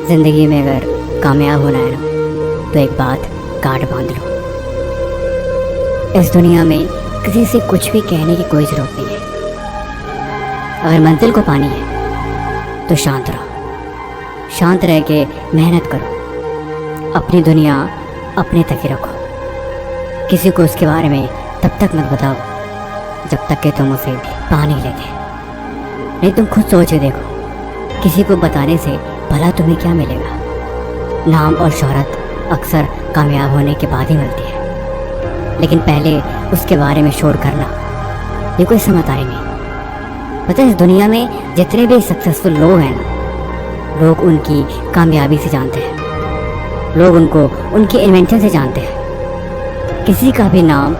ज़िंदगी में अगर कामयाब होना है ना, तो एक बात गांठ बांध लो। इस दुनिया में किसी से कुछ भी कहने की कोई ज़रूरत नहीं है। अगर मंजिल को पानी है तो शांत रहो, शांत रह के मेहनत करो, अपनी दुनिया अपने तक ही रखो। किसी को उसके बारे में तब तक मत बताओ जब तक कि तुम उसे पा नहीं लेते। नहीं, तुम खुद सोच के देखो, किसी को बताने से भला तुम्हें क्या मिलेगा। नाम और शोहरत अक्सर कामयाब होने के बाद ही मिलती है, लेकिन पहले उसके बारे में शोर करना ये कोई समझदारी नहीं। पता है, इस दुनिया में जितने भी सक्सेसफुल लोग हैं ना, लोग उनकी कामयाबी से जानते हैं, लोग उनको उनके इन्वेंशन से जानते हैं। किसी का भी नाम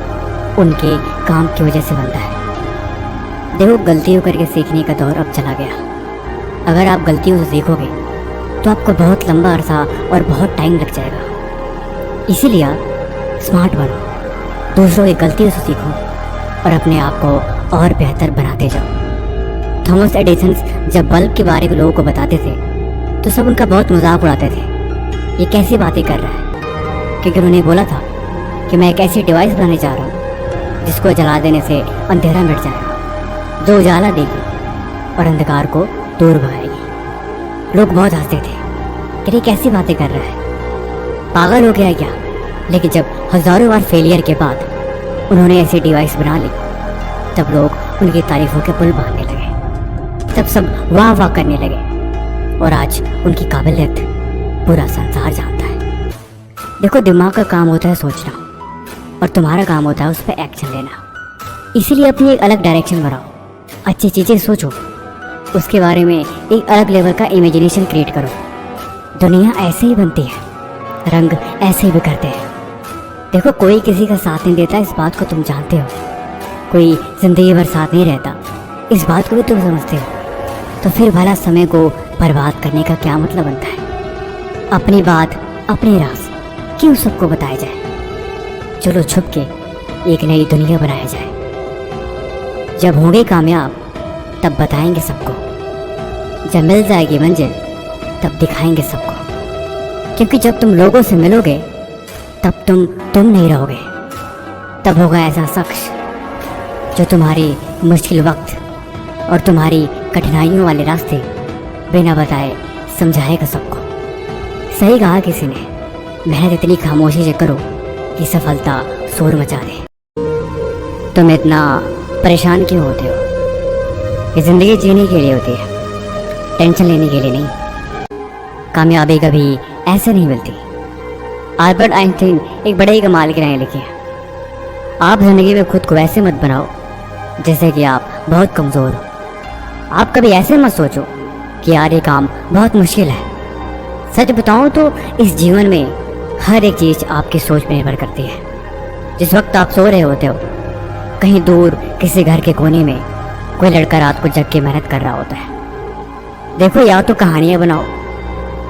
उनके काम की वजह से बनता है। देखो, गलतियों करके सीखने का दौर अब चला गया। अगर आप गलतियों से सीखोगे तो आपको बहुत लंबा अरसा और बहुत टाइम लग जाएगा। इसीलिए आप स्मार्ट बनो, दूसरों की गलतियों से सीखो और अपने आप को और बेहतर बनाते जाओ। थॉमस एडिसन जब बल्ब के बारे में लोगों को बताते थे तो सब उनका बहुत मजाक उड़ाते थे, ये कैसी बातें कर रहा है। क्योंकि उन्होंने बोला था कि मैं एक ऐसी डिवाइस बनाने जा रहा हूँ जिसको जला देने से अंधेरा मिट जाएगा, जो उजाला देगी और अंधकार को दूर भगाएगी। लोग बहुत हंसते थे कि ये कैसी बातें कर रहा है, पागल हो गया क्या। लेकिन जब हजारों बार फेलियर के बाद उन्होंने ऐसी डिवाइस बना ली, तब लोग उनकी तारीफों के पुल बांधने लगे, तब सब वाह वाह करने लगे और आज उनकी काबिलियत पूरा संसार जानता है। देखो, दिमाग का काम होता है सोचना और तुम्हारा काम होता है उस पर एक्शन लेना। इसीलिए अपनी एक अलग डायरेक्शन बनाओ, अच्छी चीज़ें सोचो, उसके बारे में एक अलग लेवल का इमेजिनेशन क्रिएट करो। दुनिया ऐसे ही बनती है, रंग ऐसे ही बिखरते हैं। देखो, कोई किसी का साथ नहीं देता, इस बात को तुम जानते हो। कोई जिंदगी भर साथ नहीं रहता, इस बात को भी तुम समझते हो। तो फिर भला समय को बर्बाद करने का क्या मतलब बनता है। अपनी बात, अपने राज क्यों सबको बताया जाए। चलो छुप के एक नई दुनिया बनाया जाए। जब होंगे कामयाब तब बताएंगे सबको, जब मिल जाएगी मंजिल तब दिखाएंगे सबको। क्योंकि जब तुम लोगों से मिलोगे तब तुम नहीं रहोगे, तब होगा ऐसा शख्स जो तुम्हारी मुश्किल वक्त और तुम्हारी कठिनाइयों वाले रास्ते बिना बताए समझाएगा सबको। सही कहा किसी ने, मेहनत इतनी खामोशी से करो कि सफलता शोर मचा दे। तुम इतना परेशान क्यों होते हो। ये ज़िंदगी जीने के लिए होती है, टेंशन लेने के लिए नहीं। कामयाबी कभी ऐसे नहीं मिलती। अल्बर्ट आइंस्टीन एक बड़े ही कमाल की राय लिखी है, आप ज़िंदगी में खुद को ऐसे मत बनाओ जैसे कि आप बहुत कमज़ोर हो। आप कभी ऐसे मत सोचो कि यार ये काम बहुत मुश्किल है। सच बताऊं तो इस जीवन में हर एक चीज़ आपकी सोच पर निर्भर करती है। जिस वक्त आप सो रहे होते हो, कहीं दूर किसी घर के कोने में कोई लड़का रात को जग के मेहनत कर रहा होता है। देखो, या तो कहानियाँ बनाओ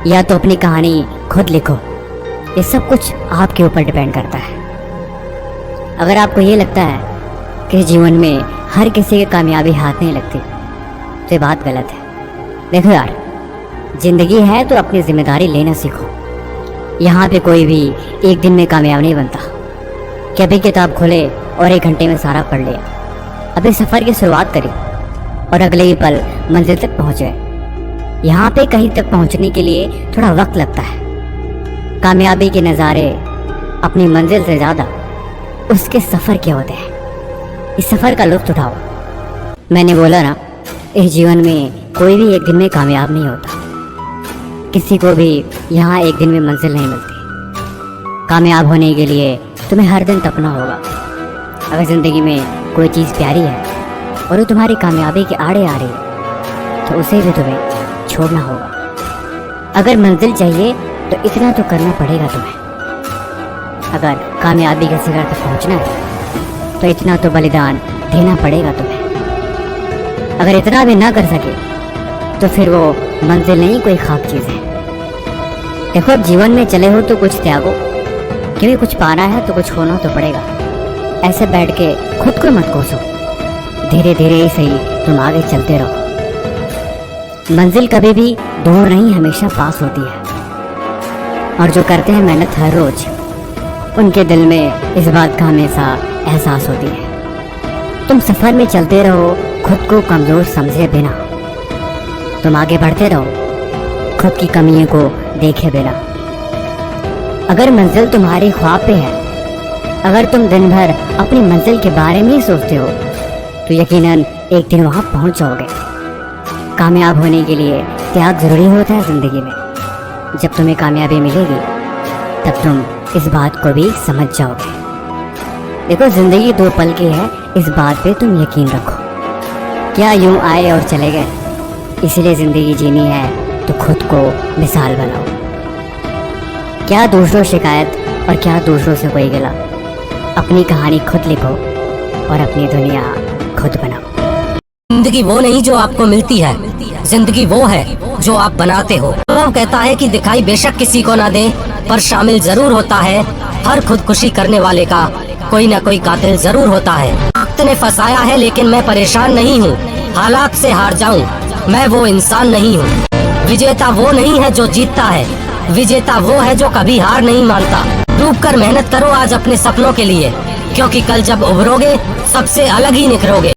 या तो अपनी कहानी खुद लिखो। ये सब कुछ आपके ऊपर डिपेंड करता है। अगर आपको ये लगता है कि जीवन में हर किसी की कामयाबी हाथ नहीं लगती, तो ये बात गलत है। देखो यार, जिंदगी है तो अपनी जिम्मेदारी लेना सीखो। यहाँ पे कोई भी एक दिन में कामयाब नहीं बनता कि अभी किताब खोले और 1 घंटे में सारा पढ़ लिया। अभी सफ़र की शुरुआत करी और अगले ही पल मंजिल तक पहुँचे। यहाँ पे कहीं तक पहुँचने के लिए थोड़ा वक्त लगता है। कामयाबी के नज़ारे अपनी मंजिल से ज़्यादा उसके सफ़र के होते हैं। इस सफ़र का लुत्फ़ उठाओ। मैंने बोला ना, इस जीवन में कोई भी एक दिन में कामयाब नहीं होता। किसी को भी यहाँ एक दिन में मंजिल नहीं मिलती। कामयाब होने के लिए तुम्हें हर दिन तपना होगा। अगर ज़िंदगी में कोई चीज़ प्यारी है और वो तुम्हारी कामयाबी के आड़े आ रही है, तो उसे भी तुम्हें छोड़ना होगा। अगर मंजिल चाहिए तो इतना तो करना पड़ेगा तुम्हें। अगर कामयाबी के शिखर तक पहुंचना है तो इतना तो बलिदान देना पड़ेगा तुम्हें। अगर इतना भी ना कर सके तो फिर वो मंजिल नहीं, कोई खाक चीज़ है। देखो, अब जीवन में चले हो तो कुछ त्यागो, क्योंकि कुछ पाना है तो कुछ होना तो पड़ेगा। ऐसे बैठ के खुद को मत कोसो, धीरे धीरे ही सही तुम आगे चलते रहो। मंजिल कभी भी दूर नहीं, हमेशा पास होती है। और जो करते हैं मेहनत हर रोज, उनके दिल में इस बात का हमेशा एहसास होती है। तुम सफर में चलते रहो, खुद को कमजोर समझे बिना। तुम आगे बढ़ते रहो, खुद की कमियों को देखे बिना। अगर मंजिल तुम्हारे ख्वाब पे है, अगर तुम दिन भर अपनी मंजिल के बारे में ही सोचते हो, तो यकीनन एक दिन वहां पहुंच जाओगे। कामयाब होने के लिए त्याग जरूरी होता है जिंदगी में। जब तुम्हें कामयाबी मिलेगी, तब तुम इस बात को भी समझ जाओगे। देखो, जिंदगी 2 पल की है, इस बात पे तुम यकीन रखो। क्या यूं आए और चले गए, इसलिए जिंदगी जीनी है तो खुद को मिसाल बनाओ। क्या दूसरों शिकायत और क्या दूसरों से कोई गिला। अपनी कहानी खुद लिखो और अपनी दुनिया खुद बनाओ। जिंदगी वो नहीं जो आपको मिलती है, जिंदगी वो है जो आप बनाते हो। वो कहता है कि दिखाई बेशक किसी को ना दे, पर शामिल जरूर होता है। हर खुदकुशी करने वाले का कोई ना कोई कातिल जरूर होता है। वक्त ने फंसाया है लेकिन मैं परेशान नहीं हूँ। हालात से हार जाऊं, मैं वो इंसान नहीं हूँ। विजेता वो नहीं है जो जीतता है, विजेता वो है जो कभी हार नहीं मानता। डूब कर मेहनत करो आज अपने सपनों के लिए, क्योंकि कल जब उभरोगे सबसे अलग ही निखरोगे।